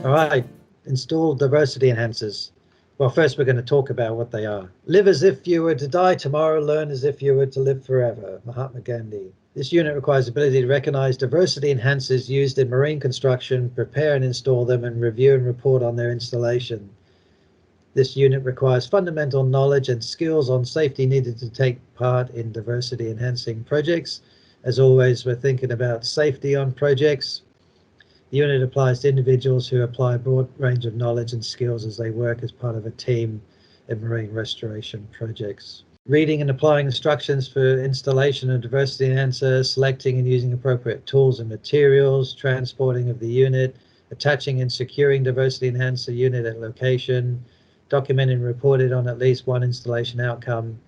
All right, install diversity enhancers. Well, first we're going to talk about what they are. Live as if you were to die tomorrow, learn as if you were to live forever. Mahatma Gandhi. This unit requires the ability to recognize diversity enhancers used in marine construction, prepare and install them, and review and report on their installation. This unit requires fundamental knowledge and skills on safety needed to take part in diversity enhancing projects. As always, we're thinking about safety on projects. The unit applies to individuals who apply a broad range of knowledge and skills as they work as part of a team in marine restoration projects. Reading and applying instructions for installation of diversity enhancer, selecting and using appropriate tools and materials, transporting of the unit, attaching and securing diversity enhancer unit at location, documenting and reported on at least one installation outcome,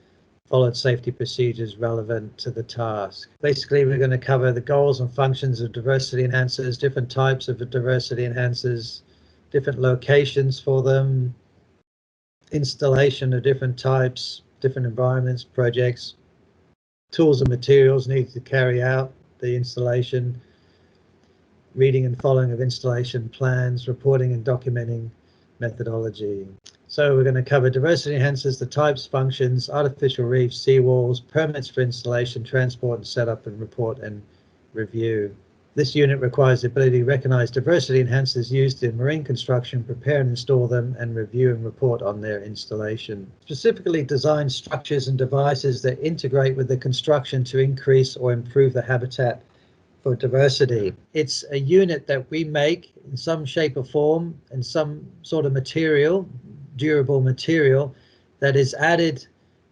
followed safety procedures relevant to the task. Basically, we're going to cover the goals and functions of diversity enhancers, different types of diversity enhancers, different locations for them, installation of different types, different environments, projects, tools and materials needed to carry out the installation, reading and following of installation plans, reporting and documenting methodology. So we're going to cover diversity enhancers, the types, functions, artificial reefs, seawalls, permits for installation, transport and setup, and report and review. This unit requires the ability to recognize diversity enhancers used in marine construction, prepare and install them, and review and report on their installation. Specifically designed structures and devices that integrate with the construction to increase or improve the habitat for diversity. It's a unit that we make in some shape or form and some sort of material, durable material, that is added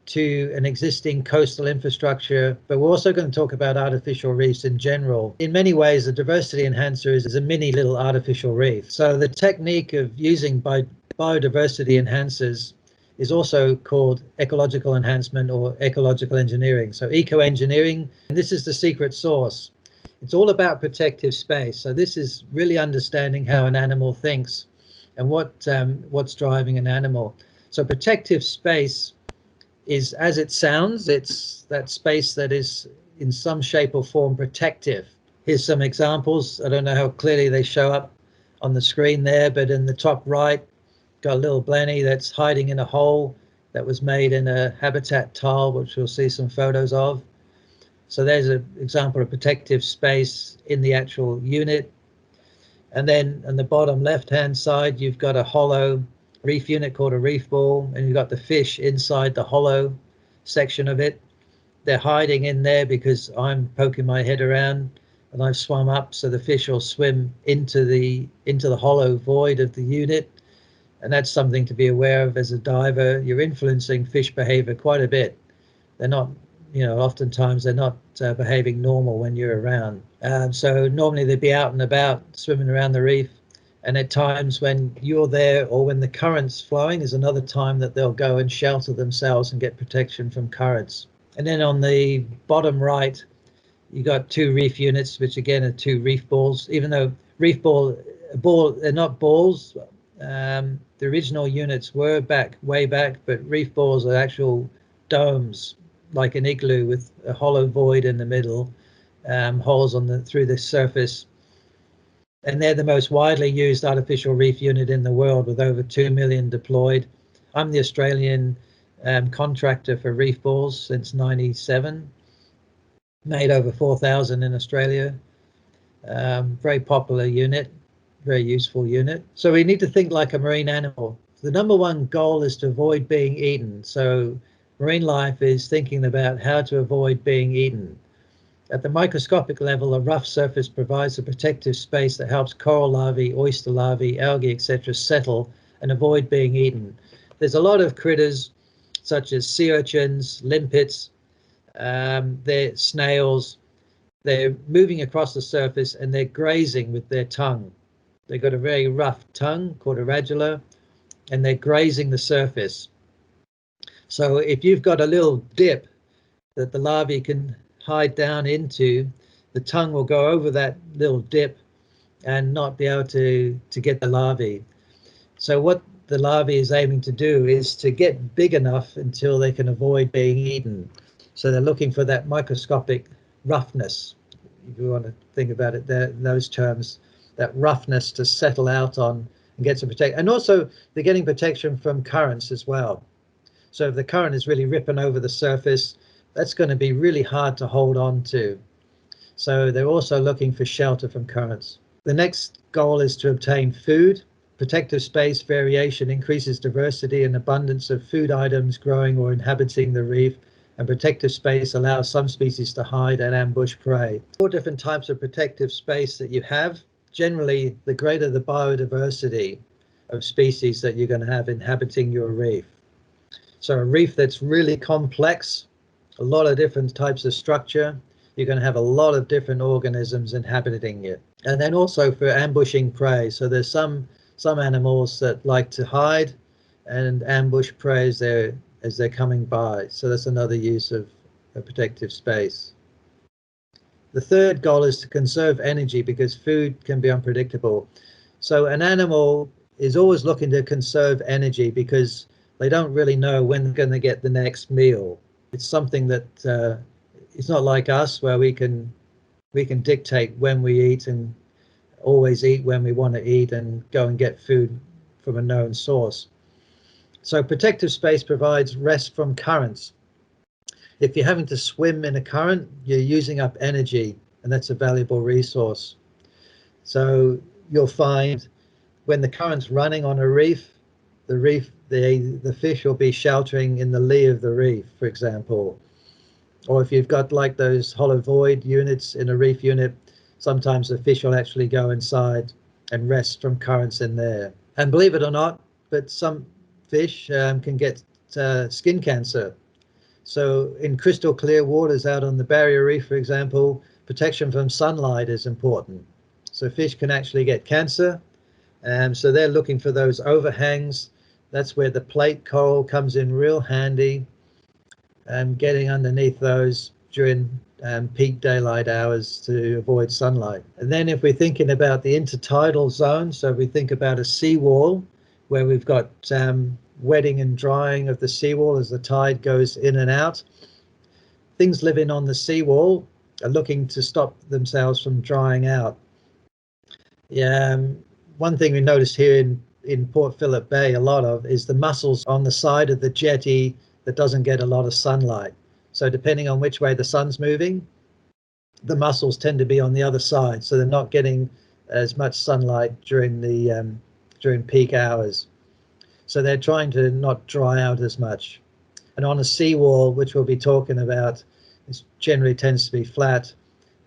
to an existing coastal infrastructure, but we're also going to talk about artificial reefs in general. In many ways, a diversity enhancer is a mini little artificial reef. So the technique of using biodiversity enhancers is also called ecological enhancement or ecological engineering. So eco-engineering, and this is the secret sauce. It's all about protective space. So this is really understanding how an animal thinks and what's driving an animal. So protective space is, as it sounds, it's that space that is in some shape or form protective. Here's some examples. I don't know how clearly they show up on the screen there, but in the top right, got a little blenny that's hiding in a hole that was made in a habitat tile, which we'll see some photos of. So there's an example of protective space in the actual unit. And then on the bottom left-hand side, you've got a hollow reef unit called a reef ball, and you've got the fish inside the hollow section of it. They're hiding in there because I'm poking my head around and I've swum up, so the fish will swim into the hollow void of the unit. And that's something to be aware of as a diver. You're influencing fish behavior quite a bit. They're not, oftentimes they're not behaving normal when you're around. So normally they'd be out and about swimming around the reef. And at times when you're there or when the current's flowing is another time that they'll go and shelter themselves and get protection from currents. And then on the bottom right, you got two reef units, which again are two reef balls. Even though they're not balls. The original units were way back, but reef balls are actual domes, like an igloo with a hollow void in the middle, holes through the surface. And they're the most widely used artificial reef unit in the world, with over 2 million deployed. I'm the Australian contractor for reef balls since '97. Made over 4,000 in Australia. Very popular unit, very useful unit. So we need to think like a marine animal. The number one goal is to avoid being eaten. So marine life is thinking about how to avoid being eaten. At the microscopic level, a rough surface provides a protective space that helps coral larvae, oyster larvae, algae, etc. settle and avoid being eaten. There's a lot of critters such as sea urchins, limpets, they're snails. They're moving across the surface and they're grazing with their tongue. They've got a very rough tongue called a radula, and they're grazing the surface. So if you've got a little dip that the larvae can hide down into, the tongue will go over that little dip and not be able to get the larvae. So what the larvae is aiming to do is to get big enough until they can avoid being eaten. So they're looking for that microscopic roughness, if you want to think about it there in those terms. that roughness to settle out on and get some protection. And also they're getting protection from currents as well. So if the current is really ripping over the surface, that's going to be really hard to hold on to. So they're also looking for shelter from currents. The next goal is to obtain food. Protective space variation increases diversity and abundance of food items growing or inhabiting the reef, and protective space allows some species to hide and ambush prey. 4 different types of protective space that you have. Generally, the greater the biodiversity of species that you're going to have inhabiting your reef. So a reef that's really complex, a lot of different types of structure, you're going to have a lot of different organisms inhabiting it. And then also for ambushing prey. So there's some animals that like to hide and ambush prey as they're coming by. So that's another use of a protective space. The third goal is to conserve energy because food can be unpredictable. So an animal is always looking to conserve energy because they don't really know when they're going to get the next meal. It's something that it's not like us where we can dictate when we eat and always eat when we want to eat and go and get food from a known source. So protective space provides rest from currents. If you're having to swim in a current, you're using up energy, and that's a valuable resource. So you'll find when the current's running on a reef, the fish will be sheltering in the lee of the reef, for example. Or if you've got like those hollow void units in a reef unit, sometimes the fish will actually go inside and rest from currents in there. And believe it or not, but some fish can get skin cancer. So in crystal clear waters out on the barrier reef, for example, protection from sunlight is important. So fish can actually get cancer. So they're looking for those overhangs. That's where the plate coral comes in real handy, getting underneath those during peak daylight hours to avoid sunlight. And then if we're thinking about the intertidal zone, so if we think about a seawall where we've got wetting and drying of the seawall as the tide goes in and out, things living on the seawall are looking to stop themselves from drying out. One thing we noticed here in Port Phillip Bay a lot of is the mussels on the side of the jetty that doesn't get a lot of sunlight. So depending on which way the sun's moving, the mussels tend to be on the other side, so they're not getting as much sunlight during peak hours. So they're trying to not dry out as much. And on a seawall, which we'll be talking about, it generally tends to be flat.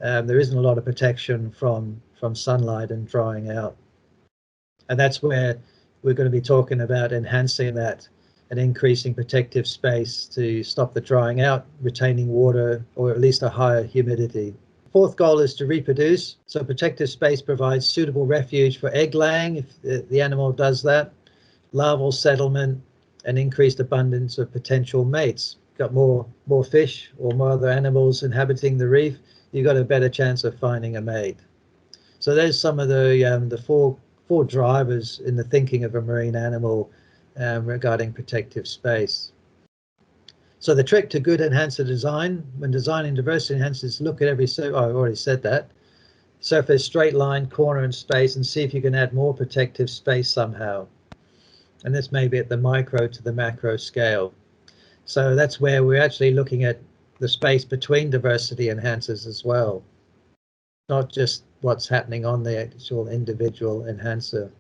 There isn't a lot of protection from sunlight and drying out. And that's where we're going to be talking about enhancing that and increasing protective space to stop the drying out, retaining water, or at least a higher humidity. Fourth goal is to reproduce. So protective space provides suitable refuge for egg laying, if the animal does that, larval settlement, and increased abundance of potential mates. Got more fish or more other animals inhabiting the reef, you've got a better chance of finding a mate. So there's some of the four drivers in the thinking of a marine animal regarding protective space. So the trick to good enhancer design, when designing diversity enhancers, look at every I've already said that, surface, straight line, corner, and space, and see if you can add more protective space somehow. And this may be at the micro to the macro scale. So that's where we're actually looking at the space between diversity enhancers as well, not just what's happening on the actual individual enhancer.